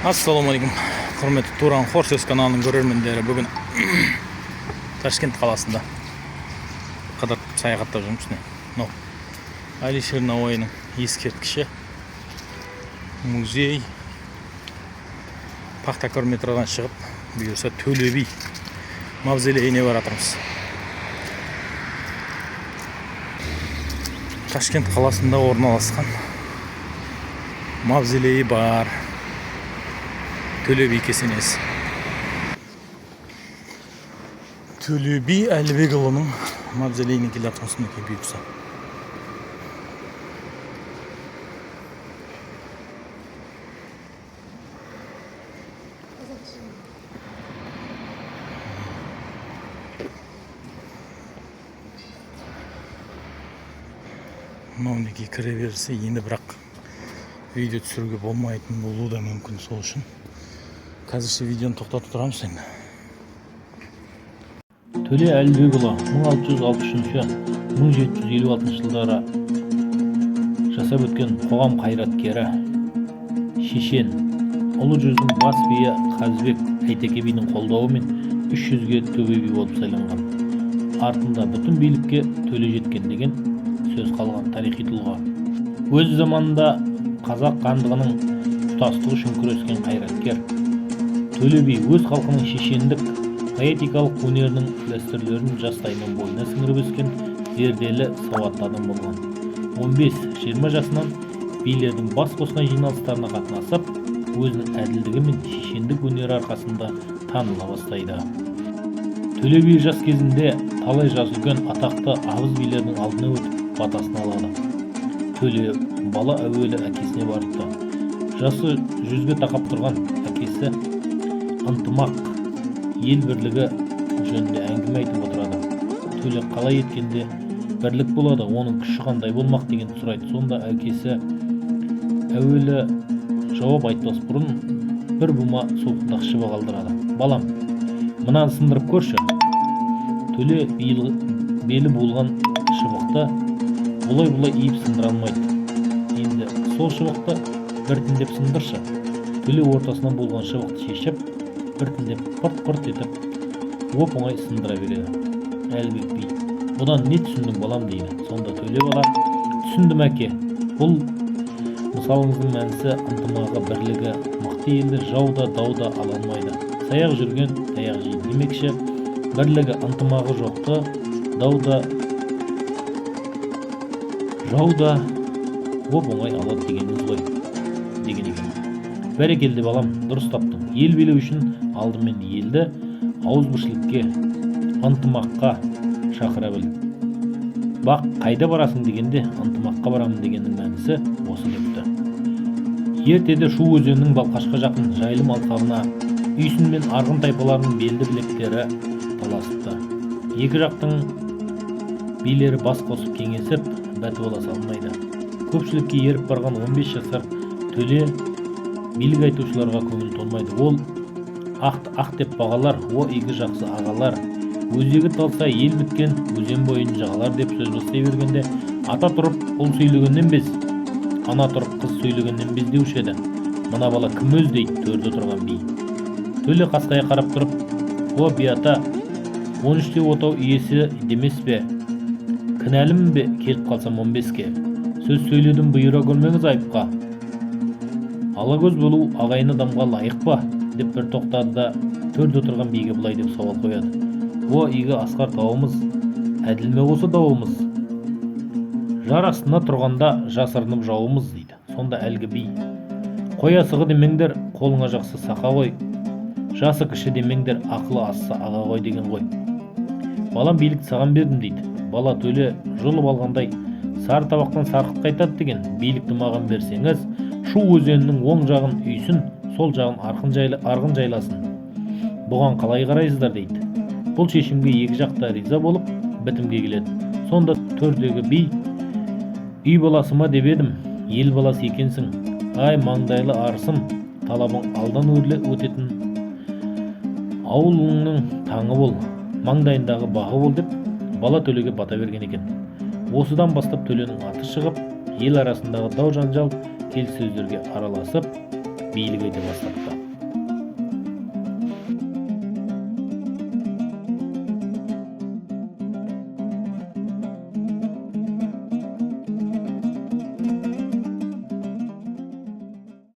Ассалаумағалейкум, құрметті Туран Хорсес каналының көрермендері. Бүгін Ташкент қаласында қыдырып саяхаттап жүрміз. Алишер Науайының ескерткіші, музей, Пақтакөр метродан шығып, бұйырса Төле би мавзолейіне баратырмыз. Ташкент қаласында орналасқан мавзолейі бар. Төле би кесенесі. Төле би Әлібекұлының мавзолейіне келіп жатқан екен бұйырса. Мынауынікі кіре берсе, енді бірақ видео түсіруге болмайтын болуы да мүмкін. Сол үшін қазірше видеоны тоқтатып тұрамыз енді. Төле Әлібекұлы 1663-1756 жылдары жасап өткен қоғам қайраткері, шешен, ұлы жүздің бас биі Қазыбек Әйтеке бидің қолдауымен 300-ге төбе би болып сайланған. Артында бүтін билікке Төле жеткен деген сөз қалған тарихи тұлға. Өз заманында қазақ хандығының тұтастығы үшін күрескен қайраткер. Төле би өз халқының шешендік, поэтикалық өнерінің дәстүрлерін жастайынан бойына сіңіріп өскен зерделі, сауатты адам болған. 15-20 жасынан билердің бас қосқан жиналыстарына қатынасып, өзінің әділдігі мен шешендік өнері арқасында таныла бастайды. Төле би жас кезінде талай жас үлкен атақты абыз билердің алдына өтіп батасын алады. Төле бала әуелі әкесіне барыпты. Жасы 100-ге тақап тұрған әкесі ынтымақ, ел бірлігі жөнінде әңгіме айтып отырады. Төле қалай еткенде бірлік болады, оның күші қандай болмақ деген сұрайды. Сонда әкесі әуелі жауап айтпас бұрын бір бума солқындақ шыбық қалдырады. Балам, мынаны сындырып көрші. Төле белі болған шыбықты бұлай иіп сындыра алмайды. Енді сол шыбықты біртіндеп сындыршы. Төле ортасынан болған шыбықты шешіп, біртіндеп пырт-пырт етіп, оп-оңай сындыра береді. Әлібек би, бұдан не түсіндің балам дейді. Сонда Төле бала, түсіндім әке. Бұл мысалыңыздың мәнісі ынтымағы, бірлігі, мықты елді жауда, дауда ала алмайды. Саяқ жүрген таяқ жейді. Демекші, бірлігі, ынтымағы жоқты, жауда оп-оңай алады дегеніңіз ғой, деген екен. Бәрекелді балам, дұрыс таптың. Ел билеу үшін алдымен елді ауызбіршілікке, ынтымаққа шақыра біл. Бақ, қайда барасың дегенде, ынтымаққа барамын дегеннің мәнісі осы депті. Ертеде Шу өзенінің Балқашқа жақын жайылым алқабына Үйсін мен Арғын тайпаларының белді білектері таласыпты. Екі жақтың билері бас қосып кеңесіп, бәті бола салмайды. Көпшілікке еріп барған 15 жасар Төле билік айтушыларға көңіл толмайды. Ол ақ деп бағалар, о игі жақсы ағалар, өзегі талса ел біткен, өзен бойын жағалар деп сөз бастай бергенде, ата тұрып ұл сөйлегеннен без, ана тұрып қыз сөйлегеннен без деуші еді. Мына бала кім өз дейді төрде тұрған би. Төле қасқая қарап тұрып, о би ата, 13-те отау иесі демес бе, кінәлім бе келіп қалсам 15-ке, сөз сөйледім бұйыра көрмеңіз айыпқа. Алакөз болу ағайын адамға лайық па? Деп бір тоқтады да төрде отырған биге бұлай деп сауал қояды. О игі асқар тауымыз, әділме осы дауымыз. Жар астына тұрғанда жасырынып жауымыз дейді. Сонда әлгі би, қоя сығы демеңдер, қолыңа жақсы сақа ғой. Жасы кіші демеңдер, ақылы асса аға ғой деген ғой. Балам билікті саған бердім дейді. Бала Төле жұлып алғандай, сары табақтан сарқыт қайтады деген, билікті маған берсеңіз, Шу өзенінің оң жағын Үйсін, сол жағын Арғын жайласын. Бұған қалай қарайсыздар дейді. Бұл шешімге екі жақта риза болып, бітімге келеді. Сонда төрдегі би, үй баласы ма деп едім, ел баласы екенсің. Ай маңдайлы арысым, талабың алдан өтетін. Ауылыңның таңы бол, маңдайындағы бағы бол деп, бала Төлеге бата берген екен. Осыдан бастап Төленің аты шығып, ел арасындағы дау жанжал келіссөздерге араласып, бийлик ете баштапты.